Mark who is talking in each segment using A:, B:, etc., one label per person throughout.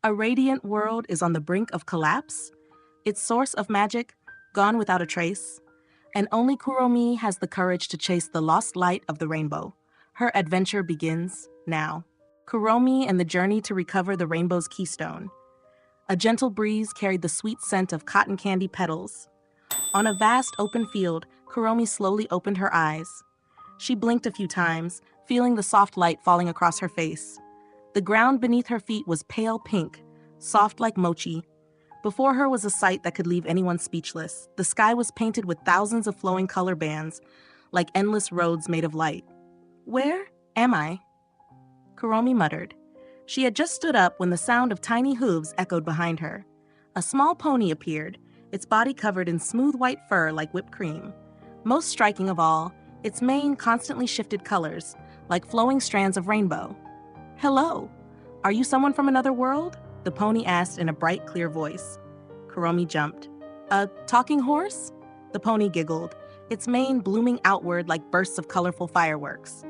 A: A radiant world is on the brink of collapse, its source of magic gone without a trace, and only Kuromi has the courage to chase the lost light of the rainbow. Her adventure begins now. Kuromi and the journey to recover the rainbow's keystone. A gentle breeze carried the sweet scent of cotton candy petals. On a vast open field, Kuromi slowly opened her eyes. She blinked a few times, feeling the soft light falling across her face. The ground beneath her feet was pale pink, soft like mochi. Before her was a sight that could leave anyone speechless. The sky was painted with thousands of flowing color bands, like endless roads made of light. "Where am I?" Kuromi muttered. She had just stood up when the sound of tiny hooves echoed behind her. A small pony appeared, its body covered in smooth white fur like whipped cream. Most striking of all, its mane constantly shifted colors, like flowing strands of rainbow. "Hello, are you someone from another world?" the pony asked in a bright, clear voice. Kuromi jumped. "A talking horse?" The pony giggled, its mane blooming outward like bursts of colorful fireworks.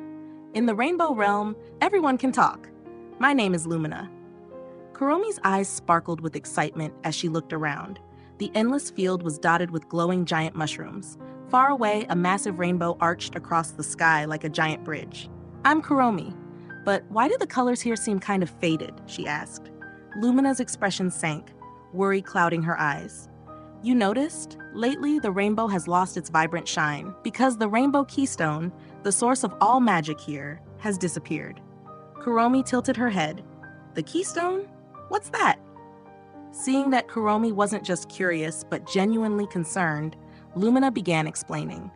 A: "In the rainbow realm, everyone can talk. My name is Lumina." Kuromi's eyes sparkled with excitement as she looked around. The endless field was dotted with glowing giant mushrooms. Far away, a massive rainbow arched across the sky like a giant bridge. "I'm Kuromi, but why do the colors here seem kind of faded?" she asked. Lumina's expression sank, worry clouding her eyes. "You noticed? Lately, the rainbow has lost its vibrant shine because the rainbow keystone, the source of all magic here, has disappeared." Kuromi tilted her head. "The keystone? What's that?" Seeing that Kuromi wasn't just curious but genuinely concerned, Lumina began explaining.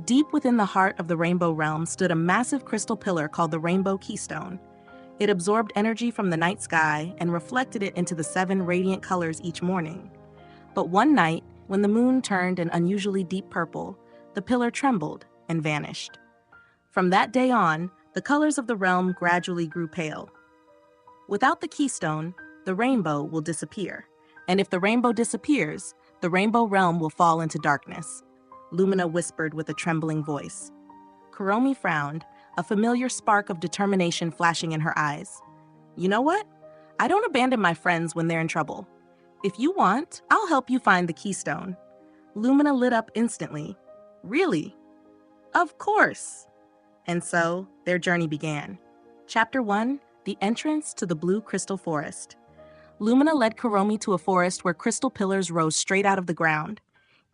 A: Deep within the heart of the rainbow realm stood a massive crystal pillar called the rainbow keystone. It absorbed energy from the night sky and reflected it into the 7 radiant colors each morning. But one night, when the moon turned an unusually deep purple, the pillar trembled and vanished. From that day on, the colors of the realm gradually grew pale. Without the keystone, the rainbow will disappear. And if the rainbow disappears, the rainbow realm will fall into darkness, Lumina whispered with a trembling voice. Kuromi frowned, a familiar spark of determination flashing in her eyes. "You know what? I don't abandon my friends when they're in trouble. If you want, I'll help you find the keystone." Lumina lit up instantly. "Really?" "Of course." And so, their journey began. Chapter 1, The Entrance to the Blue Crystal Forest. Lumina led Kuromi to a forest where crystal pillars rose straight out of the ground.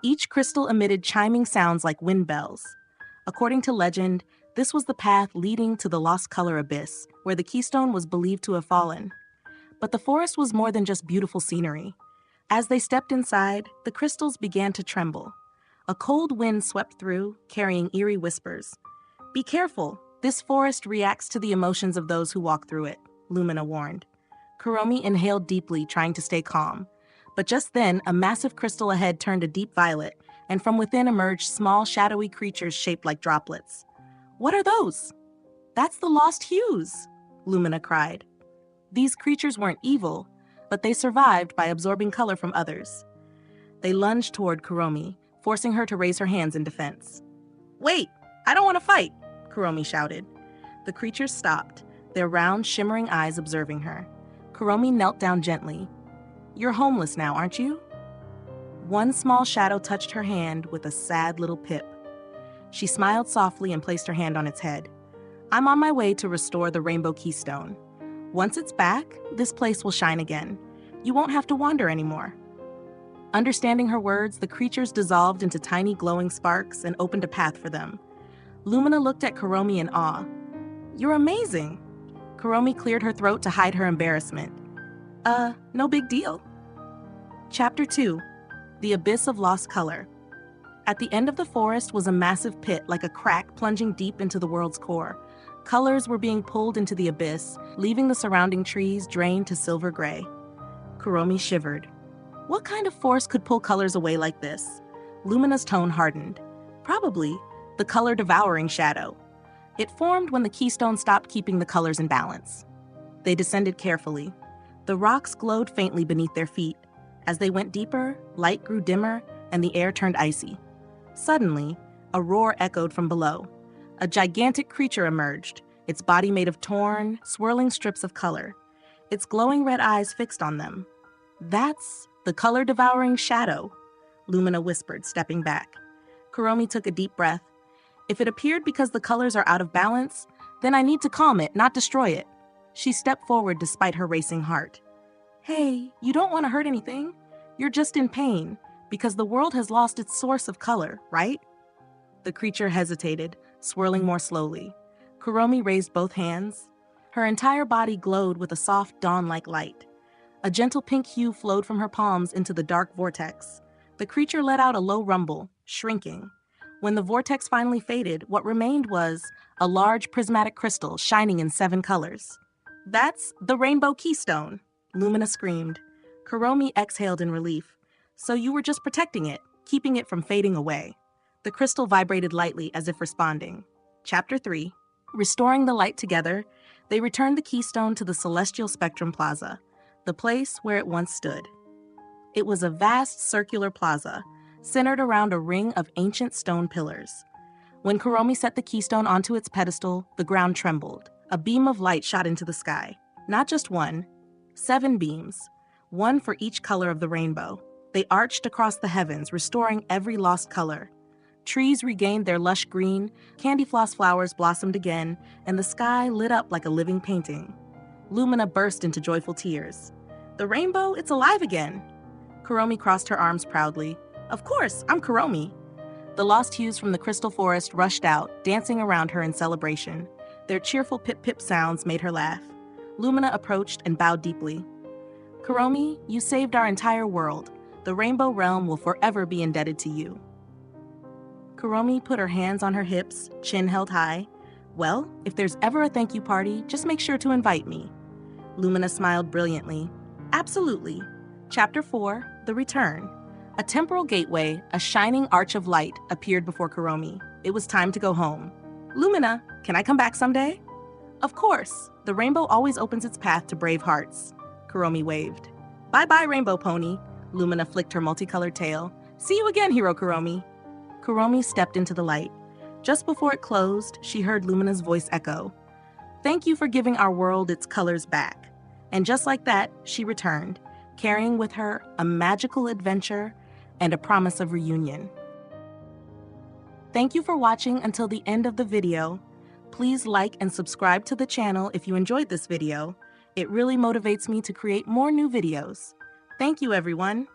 A: Each crystal emitted chiming sounds like wind bells. According to legend, this was the path leading to the Lost Color Abyss, where the keystone was believed to have fallen. But the forest was more than just beautiful scenery. As they stepped inside, the crystals began to tremble. A cold wind swept through, carrying eerie whispers. "Be careful, this forest reacts to the emotions of those who walk through it," Lumina warned. Kuromi inhaled deeply, trying to stay calm. But just then, a massive crystal ahead turned a deep violet, and from within emerged small, shadowy creatures shaped like droplets. "What are those?" "That's the lost hues," Lumina cried. These creatures weren't evil, but they survived by absorbing color from others. They lunged toward Kuromi, forcing her to raise her hands in defense. "Wait, I don't want to fight," Kuromi shouted. The creatures stopped, their round, shimmering eyes observing her. Kuromi knelt down gently. "You're homeless now, aren't you?" One small shadow touched her hand with a sad little pip. She smiled softly and placed her hand on its head. "I'm on my way to restore the rainbow keystone. Once it's back, this place will shine again. You won't have to wander anymore." Understanding her words, the creatures dissolved into tiny glowing sparks and opened a path for them. Lumina looked at Kuromi in awe. "You're amazing." Kuromi cleared her throat to hide her embarrassment. No big deal." Chapter 2, The Abyss of Lost Color. At the end of the forest was a massive pit like a crack plunging deep into the world's core. Colors were being pulled into the abyss, leaving the surrounding trees drained to silver gray. Kuromi shivered. What kind of force could pull colors away like this? Lumina's tone hardened. Probably the color-devouring shadow. It formed when the keystone stopped keeping the colors in balance. They descended carefully. The rocks glowed faintly beneath their feet. As they went deeper, light grew dimmer, and the air turned icy. Suddenly, a roar echoed from below. A gigantic creature emerged, its body made of torn, swirling strips of color. its glowing red eyes fixed on them. "That's the color-devouring shadow," Lumina whispered, stepping back. Kuromi took a deep breath. "If it appeared because the colors are out of balance, then I need to calm it, not destroy it." She stepped forward despite her racing heart. "Hey, you don't want to hurt anything. You're just in pain, because the world has lost its source of color, right?" The creature hesitated, swirling more slowly. Kuromi raised both hands. Her entire body glowed with a soft dawn-like light. A gentle pink hue flowed from her palms into the dark vortex. The creature let out a low rumble, shrinking. When the vortex finally faded, what remained was a large prismatic crystal shining in 7 colors. "That's the rainbow Keystone," Lumina screamed. Kuromi exhaled in relief. "So you were just protecting it, keeping it from fading away." The crystal vibrated lightly as if responding. Chapter 3. Restoring the light together, they returned the Keystone to the Celestial Spectrum Plaza, the place where it once stood. It was a vast circular plaza, centered around a ring of ancient stone pillars. When Kuromi set the Keystone onto its pedestal, the ground trembled. A beam of light shot into the sky. Not just one, 7 beams, one for each color of the rainbow. They arched across the heavens, restoring every lost color. Trees regained their lush green, candy floss flowers blossomed again, and the sky lit up like a living painting. Lumina burst into joyful tears. "The rainbow, it's alive again!" Kuromi crossed her arms proudly. "Of course, I'm Kuromi." The lost hues from the crystal forest rushed out, dancing around her in celebration. Their cheerful pip-pip sounds made her laugh. Lumina approached and bowed deeply. "Kuromi, you saved our entire world. The Rainbow Realm will forever be indebted to you." Kuromi put her hands on her hips, chin held high. "Well, if there's ever a thank you party, just make sure to invite me." Lumina smiled brilliantly. "Absolutely." Chapter 4, The Return. A temporal gateway, a shining arch of light, appeared before Kuromi. It was time to go home. "Lumina, can I come back someday?" "Of course. The rainbow always opens its path to brave hearts." Kuromi waved. "Bye-bye, Rainbow Pony." Lumina flicked her multicolored tail. "See you again, Hero Kuromi." Kuromi stepped into the light. Just before it closed, she heard Lumina's voice echo. "Thank you for giving our world its colors back." And just like that, she returned, carrying with her a magical adventure and a promise of reunion. Thank you for watching until the end of the video. Please like and subscribe to the channel if you enjoyed this video. It really motivates me to create more new videos. Thank you, everyone.